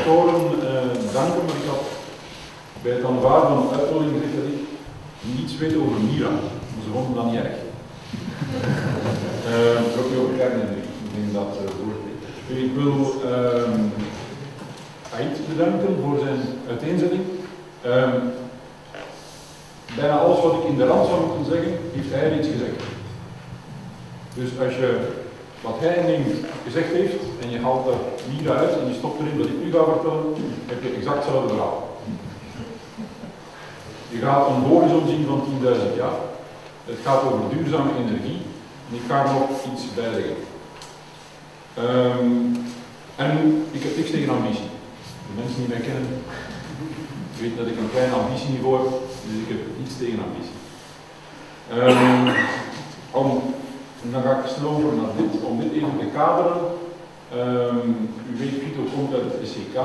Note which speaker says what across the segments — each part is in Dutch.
Speaker 1: factoren danken, maar ik had bij het aanvaarden van de uitnodiging gezegd dat ik niets weet over Mira. Maar ze vonden dat niet erg. Ook niet over kernenergie. Ik denk dat ik wil Ait bedanken voor zijn uiteenzetting. Bijna alles wat ik in de rand zou moeten zeggen, heeft hij reeds gezegd. Dus als je wat hij gezegd heeft en je haalt er Mira uit en je stopt erin wat ik nu ga vertellen, heb je exact hetzelfde verhaal. Je gaat een horizon zien van 10.000 jaar. Het gaat over duurzame energie. En ik ga er nog iets bij leggen. En ik heb niks tegen ambitie. De mensen die mij kennen weten dat ik een klein ambitieniveau heb, dus ik heb niets tegen ambitie. Dan ga ik snel over naar dit, om dit even te kaderen. U weet, Vito komt uit het SCK,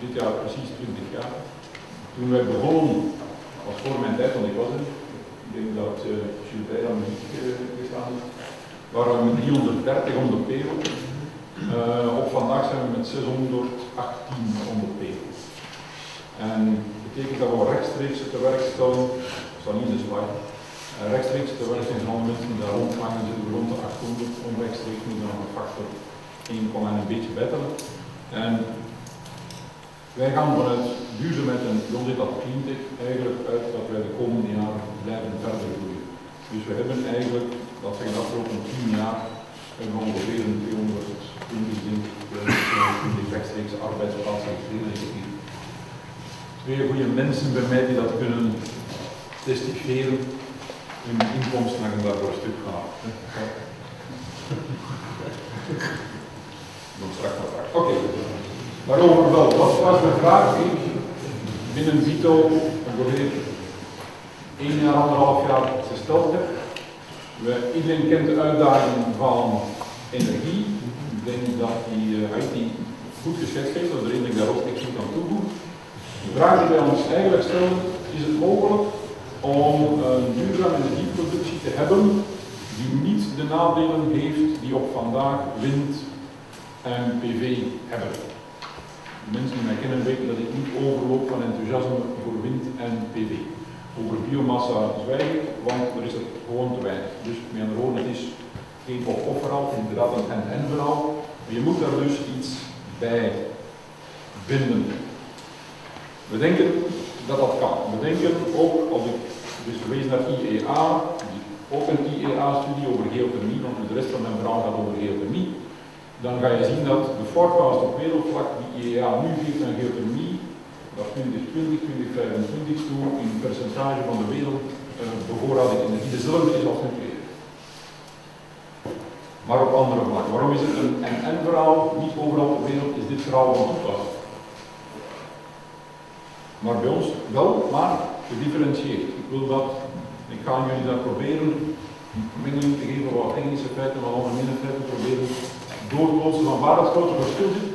Speaker 1: dit jaar precies 20 jaar. Toen wij begonnen, was voor mijn tijd, want ik was er, ik denk dat Gilbert aan muziek gestaan is, waren we met 330 onder payroll. Op vandaag zijn we met 618 onder payroll. En dat betekent dat we rechtstreeks te werk stellen, dat staat niet in de slide, rechtstreeks te werk zijn alle mensen die daar rondhangen, zitten we rond de 800, onrechtstreeks moet dan een factor 1, een beetje betteren. En wij gaan vanuit duurzaamheid en Jon zit dat cleantech eigenlijk uit dat wij de komende jaren blijven verder groeien. Dus we hebben eigenlijk, dat zijn de afgelopen 10 jaar, hebben we ongeveer een 220 rechtstreeks arbeidsplaatsen gekregen. Ik heb hier 2 goede mensen bij mij die dat kunnen testiferen. Hun inkomsten gaan daarvoor een stuk gaan. Nog straks wat vraag. Oké. Waarover wel? Wat was de vraag die ik binnen Vito ongeveer 1 jaar, 1,5 jaar gesteld heb? Iedereen kent de uitdaging van energie. Ik denk dat die IT goed geschetst heeft, dat er één ding daar ook niks aan toevoegt. De vraag die wij ons eigenlijk stellen, is het mogelijk om een duurzame energieproductie te hebben die niet de nadelen heeft die op vandaag wind en PV hebben. De mensen die mij kennen weten dat ik niet overloop van enthousiasme voor wind en PV. Over biomassa zwijg ik, want er is er gewoon te weinig. Dus met andere woorden, het is geen of-of verhaal, het is inderdaad een en-en verhaal. Maar je moet daar dus iets bij vinden. We denken dat dat kan. We denken ook, als ik dus verwees naar IEA, ook een IEA-studie over geothermie, want de rest van mijn verhaal gaat over geothermie. Dan ga je zien dat de forecast op wereldvlak die IEA nu geeft aan geothermie, dat 2020, 2025 toe in percentage van de wereld bevoorrading energie dezelfde is als nucleair. Maar op andere vlakken. Waarom is het een en-en verhaal? Niet overal ter wereld is dit verhaal van toepassing. Maar bij ons wel, maar gedifferentieerd. Ik ga jullie daar proberen een mengeling te geven van wat technische feiten, wat algemene feiten proberen door te lossen van waar dat grote verschil zit.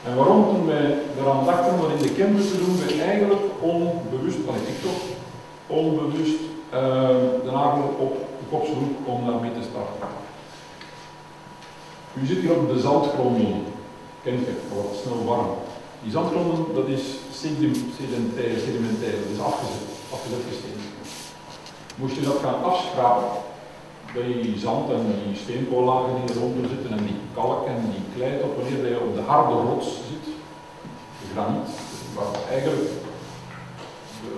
Speaker 1: En waarom toen wij eraan dachten om dat in de campus te doen, wij eigenlijk onbewust, ik toch, onbewust de nagel op de kop sloeg om daarmee te starten. U zit hier op de zandgronden, kent je, dat wordt snel warm. Die zandgronden, dat is sedimentair, dat is afgezet gesteend. Moest je dat gaan afschrapen, bij die zand en die steenkoollagen die eronder zitten en die kalk en die klei, tot wanneer je op de harde rots zit, de graniet, waar eigenlijk de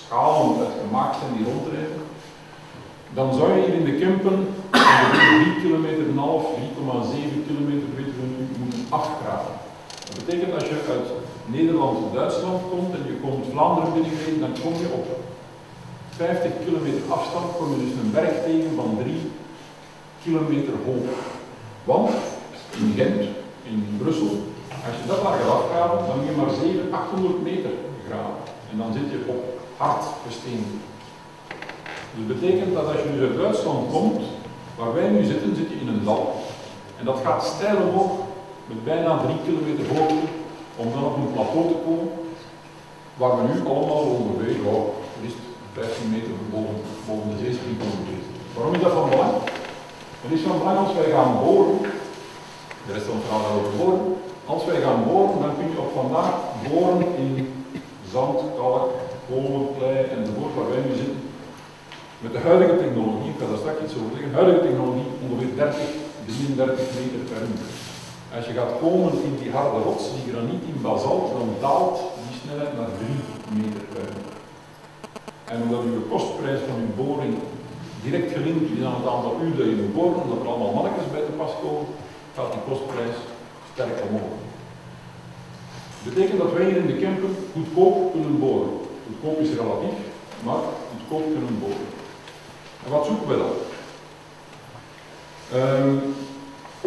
Speaker 1: schalen uit gemaakt zijn die rondrijden, dan zou je hier in de Kempen ongeveer 3,5 kilometer, 3,7 kilometer moeten afgraven. Dat betekent als je uit Nederland of Duitsland komt en je komt Vlaanderen binnengereden, dan kom je op 50 kilometer afstand, kom je dus een berg tegen van 3 kilometer hoog. Want in Gent, in Brussel, als je dat daar gaat afgraven, dan moet je maar 700-800 meter graven. En dan zit je op hard gesteente. Dus dat betekent dat als je dus uit Duitsland komt, waar wij nu zitten, zit je in een dal. En dat gaat steil omhoog, met bijna 3 kilometer hoogte, om dan op een plateau te komen, waar we nu allemaal ongeveer, 15 meter boven de zeespiegel. 3 kilometer. Waarom is dat van belang? Het is van belang als wij gaan boren, de rest van het verhaal gaat over boren. Als wij gaan boren, dan kun je op vandaag boren in zand, kalk, kolen, klei enzovoort, waar wij nu zitten. Met de huidige technologie, ik ga daar straks iets over zeggen, huidige technologie ongeveer 33 meter per uur. Als je gaat komen in die harde rots, die graniet in basalt, dan daalt die snelheid naar 3 meter per uur. En omdat uw kostprijs van uw boring direct gelinkt is aan het aantal uur dat je moet boren, omdat er allemaal mannetjes bij te pas komen, gaat die kostprijs sterk omhoog. Dat betekent dat wij hier in de Kempen goedkoop kunnen boren. Goedkoop is relatief, maar goedkoop kunnen boren. En wat zoeken we dan?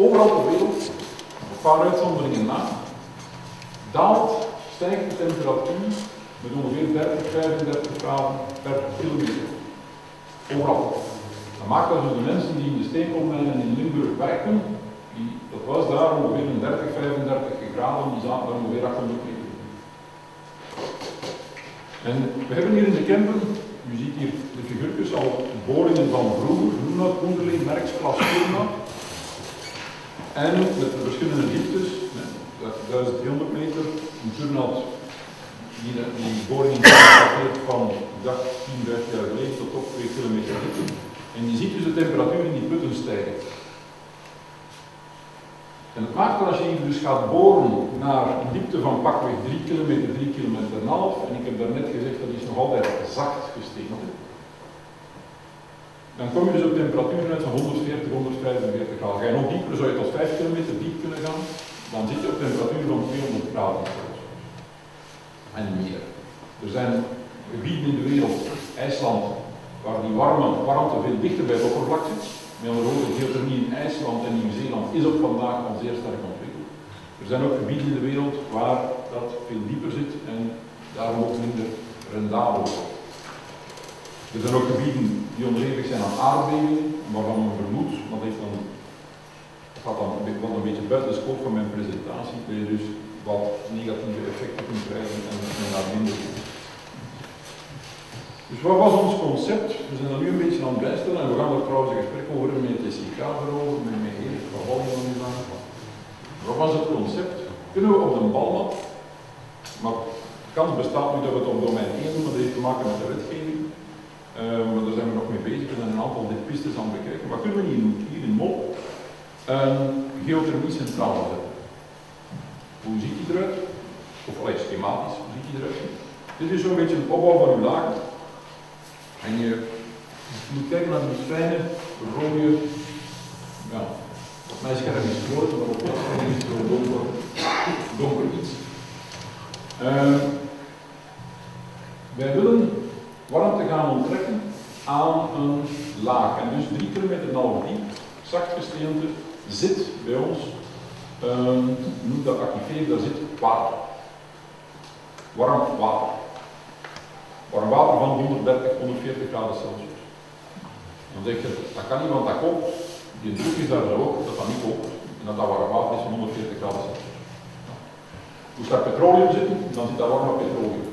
Speaker 1: Overal ter wereld, een paar uitzonderingen na, stijgt de temperatuur met ongeveer 30-35 graden per kilometer. Overal. Dat maakt dat dus de mensen die in de steenkoolmijnen in Limburg werken, dat was daar ongeveer een 30-35 graden, die zaten daar ongeveer 800 meter. En we hebben hier in de Kempen, u ziet hier de figuurtjes al boringen van vroeger, Groenhout, Koenderleen, Merks, Klas, Firma. En met de verschillende dieptes, 1300 meter, een Turnhout die boringen dateert van, ik dacht, 10.000 jaar geleden tot op 2 kilometer diepte. En je ziet dus de temperatuur in die putten stijgen. En het maakt dat als je hier dus gaat boren naar een diepte van pakweg 3 kilometer, 3 kilometer en half, en ik heb daarnet gezegd dat is nog altijd zacht gesteente, dan kom je dus op temperaturen uit van 140, 145 graden. Ga je nog dieper, zou je tot 5 kilometer diep kunnen gaan, dan zit je op temperatuur van 200 graden. En meer. Er zijn gebieden in de wereld, IJsland, waar die warmte veel dichter bij het oppervlak zit. Met andere woorden, geothermie in IJsland en Nieuw-Zeeland is op vandaag al zeer sterk ontwikkeld. Er zijn ook gebieden in de wereld waar dat veel dieper zit en daarom ook minder rendabel wordt. Er zijn ook gebieden die onderhevig zijn aan aardbevingen, waarvan men vermoedt, dat gaat dan een beetje buiten de scope van mijn presentatie, dat je dus wat negatieve effecten kunt krijgen en naar minder goed. Dus wat was ons concept? We zijn er nu een beetje aan het bijstellen en we gaan er trouwens een gesprek over met het SIK erover, met mijn heer van Walden. Wat was het concept? Kunnen we op de balmat, maar de kans bestaat nu dat we het op domein 1 doen, maar dat heeft te maken met de wetgeving. Maar daar zijn we nog mee bezig, we zijn een aantal pistes aan het bekijken. Maar kunnen we hier in Mol een geothermiecentrale zetten? Hoe ziet die eruit? Of alleen schematisch, hoe ziet die eruit? Dit is zo'n beetje een opbouw van uw lagen. En je moet kijken naar die fijne, rode, ja, op mij scherm is het rood, maar op dat is het zo donker iets. Wij willen warmte gaan onttrekken aan een laag. En dus 3,5 kilometer diep, zacht gesteente, zit bij ons, noem dat activeer, daar zit water. Warm water. Warm water van 130, 140 graden Celsius. Dan zeg je, dat kan niet, want dat koopt. Die druk is daar zo hoog dat dat niet koopt. En dat dat warm water is van 140 graden Celsius. Moest daar petroleum zitten, dan zit daar warm petroleum.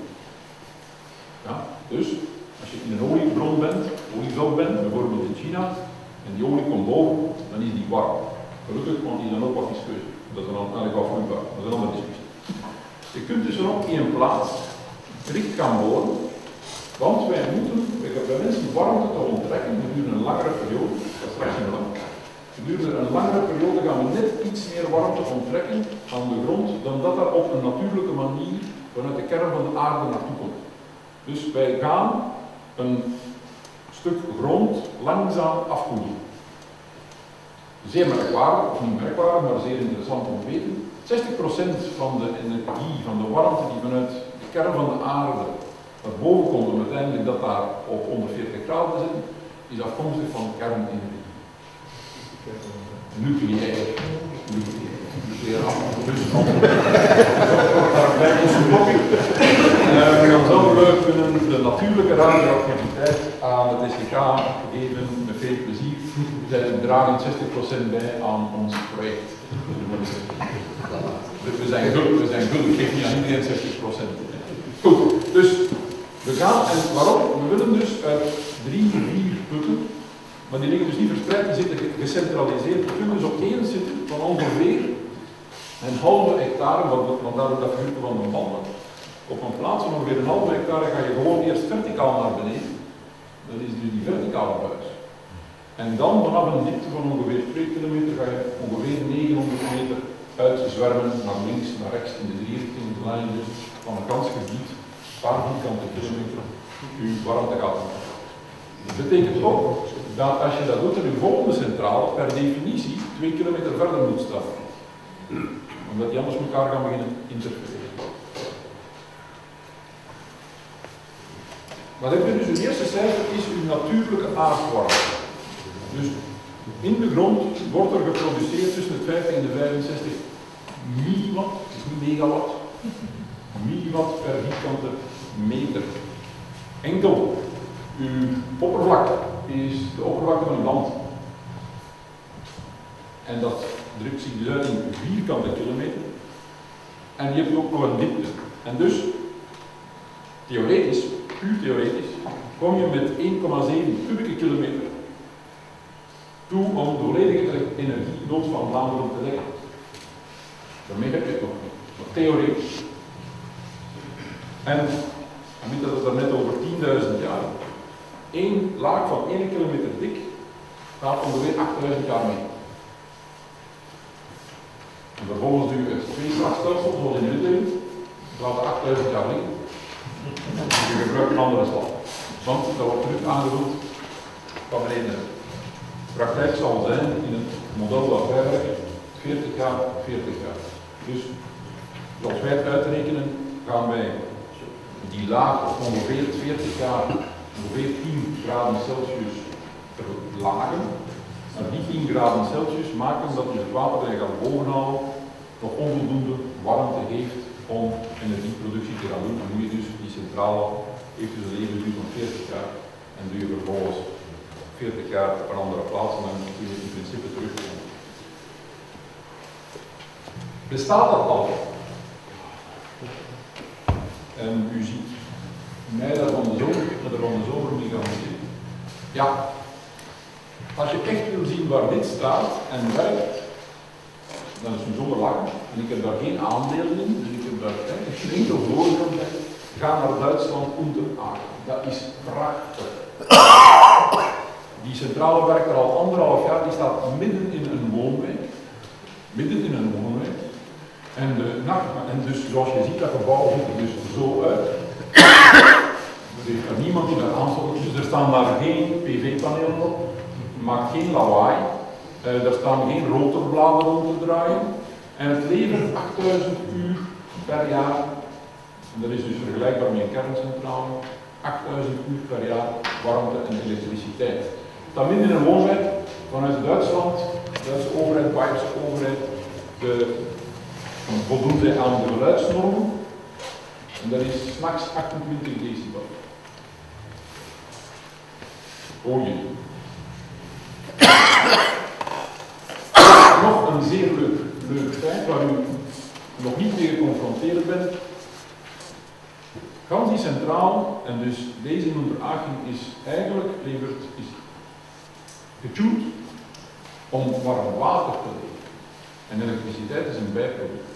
Speaker 1: Ja, dus, als je in een oliebron bent, olieveld bent, bijvoorbeeld in China, en die olie komt boven, dan is die warm. Gelukkig, want die is dan ook wat viskeus. Dat is dan eigenlijk wel vloeibaar. Dat is een andere discussie. Je kunt dus er ook in een plaats gericht gaan boren, want wij moeten, bij mensen warmte te onttrekken, gedurende een langere periode, dat is straks niet lang, gedurende een langere periode gaan we net iets meer warmte onttrekken aan de grond, dan dat er op een natuurlijke manier vanuit de kern van de aarde naartoe komt. Dus wij gaan een stuk grond langzaam afkoelen. Zeer merkwaardig, of niet merkwaardig, maar zeer interessant om te weten. 60% van de energie, van de warmte die vanuit de kern van de aarde naar boven komt, om uiteindelijk dat daar op 140 graden te zitten, is afkomstig van kernenergie. Nucleair. Dus dan zouden we kunnen de natuurlijke radioactiviteit aan het SGK geven met veel plezier. Zij dragen 60% bij aan ons project. We zijn guldig, ik geef niet aan iedereen 60%. Goed, dus we gaan, en waarom? We willen dus uit 3, 4 putten, maar die liggen dus niet verspreid, die zitten gecentraliseerd. Die kunnen dus op één zitten van ongeveer Een halve hectare, want daar ook dat verhuren van de banden. Op een plaats van ongeveer een halve hectare ga je gewoon eerst verticaal naar beneden. Dat is dus die verticale buis. En dan vanaf een diepte van ongeveer 2 kilometer ga je ongeveer 900 meter uitzwermen naar links, naar rechts in de drie richtingen, de lijn dus van een gans gebied, een paar vierkante kilometer, uw warmte gaat maken. Dat betekent ook dat als je dat doet, er uw volgende centrale per definitie 2 kilometer verder moet staan. Omdat die anders elkaar gaan beginnen interfereren. Wat heb je dus? Het eerste cijfer is uw natuurlijke aardwarmte. Dus in de grond wordt er geproduceerd tussen de 50 en de 65 milliwatt, dus niet megawatt, milliwatt per vierkante meter. Enkel uw oppervlak is de oppervlakte van uw land. En dat drukt zich dus uit in vierkante kilometer. En je hebt ook nog een diepte. En dus, theoretisch, puur theoretisch, kom je met 1,7 kubieke kilometer toe om de volledige energienood van Vlaanderen te dekken. Daarmee heb je het nog niet, maar theoretisch. En je weet dat het er net over 10.000 jaar. Eén laag van 1 kilometer dik gaat ongeveer 8.000 jaar mee. En vervolgens doe je het tweeslagstelsel, zoals in Utrecht, laat 8.000 jaar liggen. Je gebruikt een andere slag. Want dat wordt terug aangevuld van beneden. De praktijk zal zijn in het model dat wij werken 40 jaar, 40 jaar. Dus zoals wij het uitrekenen, gaan wij die laag op ongeveer 40 jaar, ongeveer 10 graden Celsius verlagen. Maar die 10 graden Celsius maken dat het water dat je gaat bovenhalen nog onvoldoende warmte heeft om energieproductie te gaan doen. Dan moet je dus die centrale heeft dus een levensduur van 40 jaar en doe je vervolgens 40 jaar op een andere plaats en dan kun je in principe terugkomen. Bestaat dat al? En u ziet mij daar van de zomer mee gaan zitten. Ja. Als je echt wil zien waar dit staat en werkt, dan is het zonder lachen. En ik heb daar geen aandelen in, dus ik heb daar geen enkel voordeel bij. Ga naar Duitsland, Unteraken. Dat is prachtig. Die centrale werkt er al 1,5 jaar, die staat midden in een woonwijk. Midden in een woonwijk. En dus zoals je ziet, dat gebouw ziet er dus zo uit. Er is er niemand die daar aansluit, dus er staan daar geen PV-panelen op. Maakt geen lawaai, er staan geen rotorbladen om te draaien en het levert 8000 uur per jaar, en dat is dus vergelijkbaar met een kerncentrale, 8000 uur per jaar warmte en elektriciteit. Dan midden in een woonwijk vanuit Duitsland, Duitse overheid, Bayerische overheid, voldoen zij aan de geluidsnormen en dat is max 28 decibel. Hoor je niet. Nog een zeer leuk feit waar u nog niet mee geconfronteerd bent. Gans die centraal, en dus deze in Unteraken is eigenlijk is getuned om warm water te leveren. En elektriciteit is een bijproduct.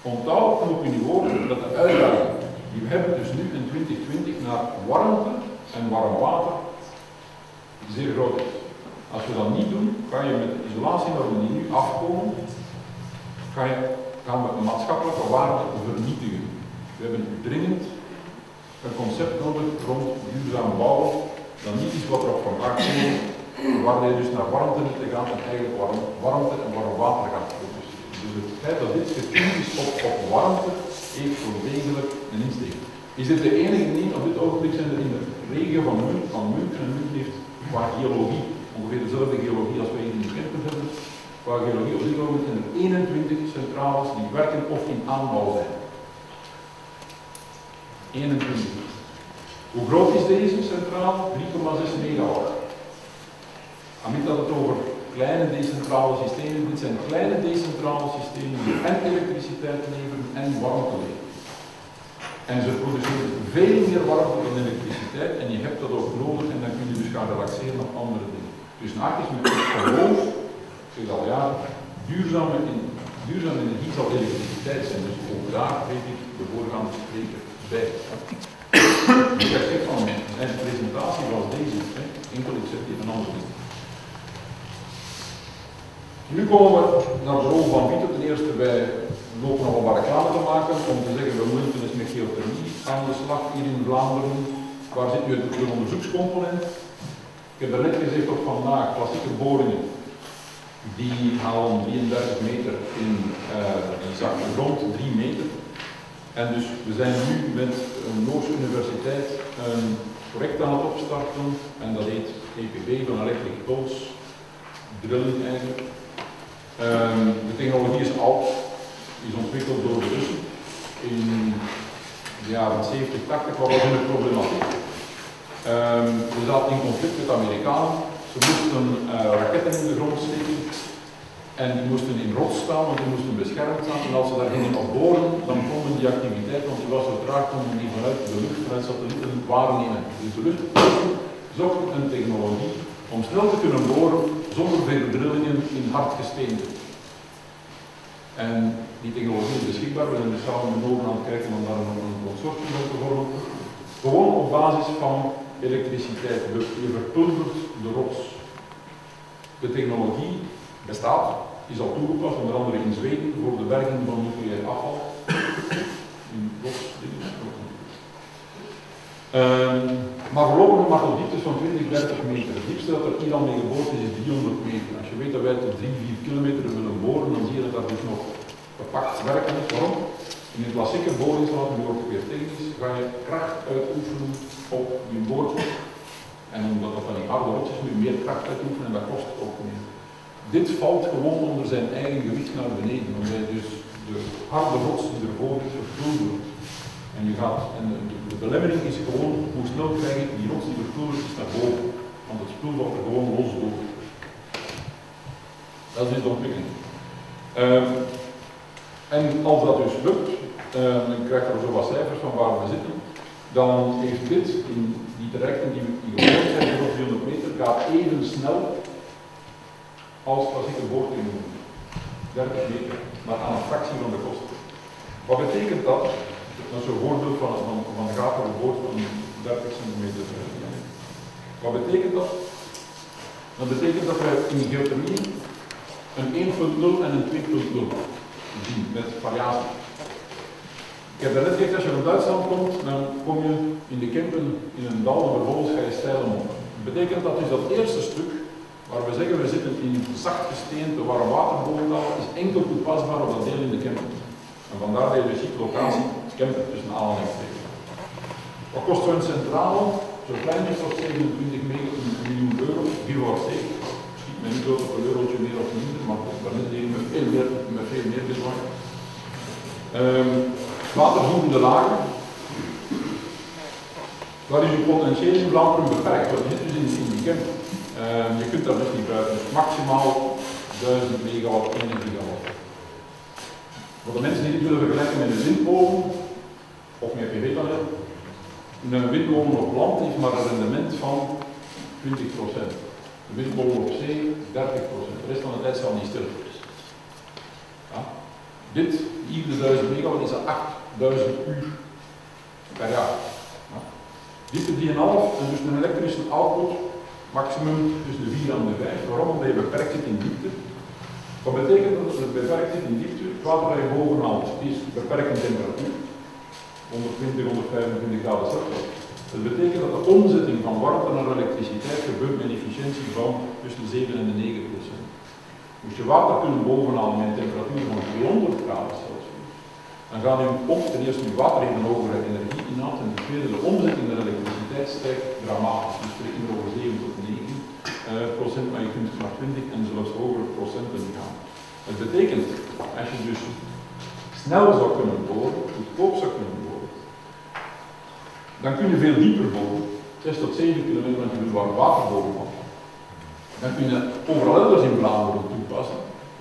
Speaker 1: Onthoud en op uw oren dat de uitdaging die we hebben dus nu in 2020 naar warmte en warm water zeer groot is. Als we dat niet doen, ga je met de isolatienormen die nu afkomen, gaan we een maatschappelijke waarde vernietigen. We hebben dringend een concept nodig rond duurzaam bouwen, dat niet is wat er op vandaag komt, waar je dus naar warmte niet te gaan en eigenlijk warmte en warm water gaat produceren. Dus het feit dat dit getuned is op warmte, heeft wel degelijk een insteek. Is dit de enige? Nee, op dit ogenblik zijn er in de regio van München, en München heeft qua geologie ongeveer dezelfde geologie als wij hier in de Kempen hebben. Qua geologie op dit ogenblik zijn er 21 centrales die werken of in aanbouw zijn. 21. Hoe groot is deze centrale? 3,6 megawatt. Amit dat het over kleine decentrale systemen, dit zijn kleine decentrale systemen die en elektriciteit leveren en warmte leveren. En ze produceren veel meer warmte dan elektriciteit en je hebt dat ook nodig en dan kun je dus gaan relaxeren op andere dingen. Dus naakt is met het geloof, ik zeg al ja, duurzame energie zal elektriciteit zijn, dus ook daar weet ik de voorgaande spreker bij. Dus ik zeg van mijn presentatie was deze, enkel ik zeg even anders niet. Nu komen we naar de rol van Vito. Ten eerste, wij lopen nog wat reclame te maken om te zeggen we moeten eens met geothermie aan de slag hier in Vlaanderen. Waar zit nu de onderzoekscomponent? Ik heb daarnet gezegd op vandaag, klassieke boringen, die halen 33 meter in die zak rond 3 meter. En dus we zijn nu met een Noorse universiteit een project aan het opstarten en dat heet EPB, van Electric Pulse Drilling eigenlijk. De technologie is oud, is ontwikkeld door de Russen. In de jaren 70, 80 was dat een problematiek. We zaten in conflict met de Amerikanen. Ze moesten raketten in de grond steken en die moesten in rots staan, want die moesten beschermd staan. En als ze daar gingen op boren, dan konden die activiteit, want die was zo traag, konden die vanuit de lucht, vanuit satellieten waarnemen. Dus de lucht zochten een technologie om snel te kunnen boren zonder verdrillingen in hard gesteente. En die technologie is beschikbaar. We zijn dus samen met Noorden aan het kijken om daar een consortium op te vormen. Gewoon op basis van elektriciteit. Je verpulvert de rots. De technologie bestaat, is al toegepast, onder andere in Zweden, voor de berging van nucleair afval. In rotsdingen. Maar voorlopig mag op dieptes van 20-30 meter. Het diepste dat er hier al mee geboord is 300 meter. Als je weet dat wij tot 3-4 kilometer willen boren, dan zie je dat dat dus nog gepakt werken is. Waarom? In een klassieke boorinstallatie, nu ook weer technisch, ga je kracht uitoefenen op je boortje. En omdat dat van die harde rots is, moet je meer kracht uitoefenen en dat kost ook meer. Dit valt gewoon onder zijn eigen gewicht naar beneden, omdat je dus de harde rots die ervoor is verpulvert. En de belemmering is gewoon, hoe snel krijg ik die rots die verpulverd is naar boven. Want het spul valt er gewoon los door. Dat is de ontwikkeling. En als dat dus lukt, dan krijg je er zo wat cijfers van waar we zitten, dan heeft dit, in die trajecten die geboord zijn tot 300 meter, gaat even snel als klassieke boortechnologie. 30 meter, maar aan een fractie van de kosten. Wat betekent dat? Dat is een voorbeeld van een gaten boord van 30 centimeter. Wat betekent dat? Dat betekent dat wij in geothermie een 1.0 en een 2.0 zien met variatie. Ik heb daarnet gezegd, als je van Duitsland komt, dan kom je in de Kempen in een dal en vervolgens ga je steil omhoog. Dat betekent dat dus dat eerste stuk, waar we zeggen we zitten in zacht gesteente, warm waterbodendal, is enkel toepasbaar op dat deel in de Kempen. En vandaar dat je dus ziet locatie, Kempen tussen aanhalingstekens. Wat kost zo'n centrale? Zo'n kleintje kost 27 miljoen euro, give or take. Schiet mij niet dood op een eurotje meer of minder, maar daarnet deden we veel meer bezwaar. Watervoerende lagen. Daar is je potentieel in Vlaanderen beperkt, want je zit dus in die camp. Je kunt daar dus niet buiten. Maximaal 1000 megawatt, 1 gigawatt. Voor de mensen die dit willen vergelijken met een windmolen, of met een PV-paneel, een windmolen op land heeft maar een rendement van 20%. Een windmolen op zee 30%. De rest van de tijd zal niet stil. Ja. Dit, iedere 1000 megawatt, is 8000 uur per jaar. Ja. Diepte 3,5 en dus een elektrische output maximum tussen de 4 en de 5. Waarom? Omdat je beperkt zit in diepte. Wat betekent dat het beperkt zit in diepte? Het water dat je boven haalt is beperkt in temperatuur. 120, 125 graden Celsius. Dat betekent dat de omzetting van warmte naar elektriciteit gebeurt met een efficiëntie van tussen de 7 en de 9%. Moest je water kunnen bovenhalen met een temperatuur van 200 graden Celsius, dan gaat je pomp ten eerste je water heeft een hogere energieinhoud en ten tweede de omzetting naar elektriciteit stijgt dramatisch. Dus we spreken over 7 tot 9%, maar je kunt naar 20 en zelfs hogere procenten gaan. Dat betekent, als je dus snel zou kunnen boren, goedkoop zou kunnen boren, dan kun je veel dieper boren, 6 tot 7 kilometer, want je wil warm water boven van. Dan kun je overal elders in Vlaanderen toepassen.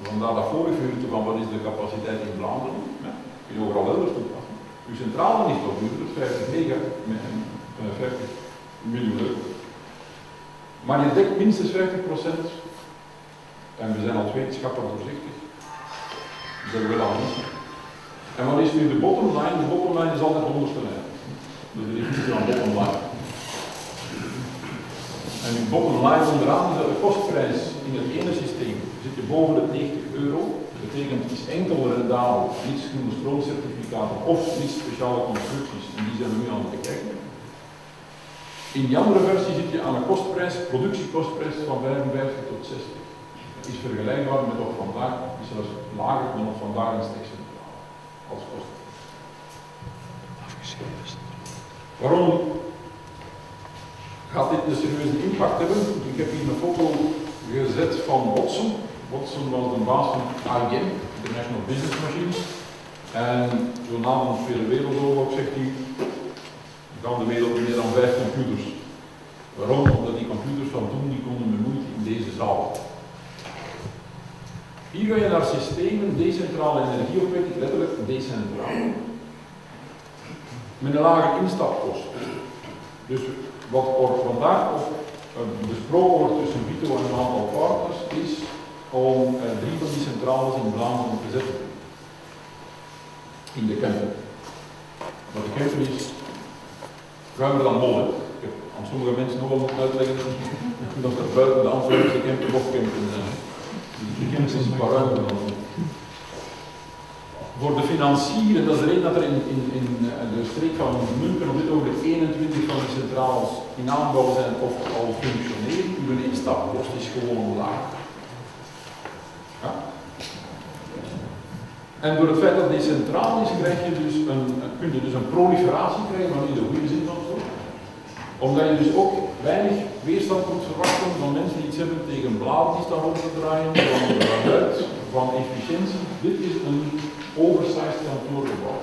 Speaker 1: Vandaar dat vorige uurtje van wat is de capaciteit in Vlaanderen, ja, kun je overal elders toepassen. Uw centrale is nog duurder, 50 mega met 50 miljoen euro. Maar je dekt minstens 50%, en we zijn als wetenschapper voorzichtig, Dat wil al niet. En wat is nu de bottomline? De bottomline is altijd de onderste lijn. Dus er is niet aan bottomline. En die bottomline onderaan is dat de kostprijs in het ene systeem zit je boven de 90 euro. Dat betekent het is enkel rendabel, niets groene stroomcertificaten of niets speciale constructies. En die zijn we nu aan het bekijken. In die andere versie zit je aan een kostprijs, productiekostprijs van 55 tot 60. Dat is vergelijkbaar met wat vandaag, is zelfs lager dan wat vandaag in stekcentrale als kosten. Waarom gaat dit een serieuze impact hebben? Ik heb hier een foto gezet van Watson. Watson was de baas van IBM, International Business Machines. En zo na de Tweede Wereldoorlog zegt hij, we gaan de wereld meer dan 5 computers. Waarom? Omdat die computers van toen die konden met moeite in deze zaal. Hier ga je naar systemen, decentrale energieopwekking, letterlijk decentraal. Met een lage instapkost. Dus wat er vandaag besproken wordt tussen Vito en een aantal partners is om 3 van die centrales in Vlaanderen te zetten. In de Kempen. Maar de Kempen is ruimer dan Molle. Ik heb aan sommige mensen nog wel moeten uitleggen dat er buiten de Antwerpse Kempen nog Kempen zijn. De Kempen is een paar ruimer dan Molle. Voor de financieren, dat is de reden dat er in de streek van Munken op dit ogenblik 21 van de centrales in aanbouw zijn of al functioneren. Uw instapkost is gewoon laag. Ja? En door het feit dat die centraal is, kun je dus een proliferatie krijgen, maar niet de goede zin van zo. Omdat je dus ook weinig weerstand kunt verwachten van mensen die iets hebben tegen bladen die staan op te draaien, van geluid, van efficiëntie. Dit is een oversized kantoorgebouw.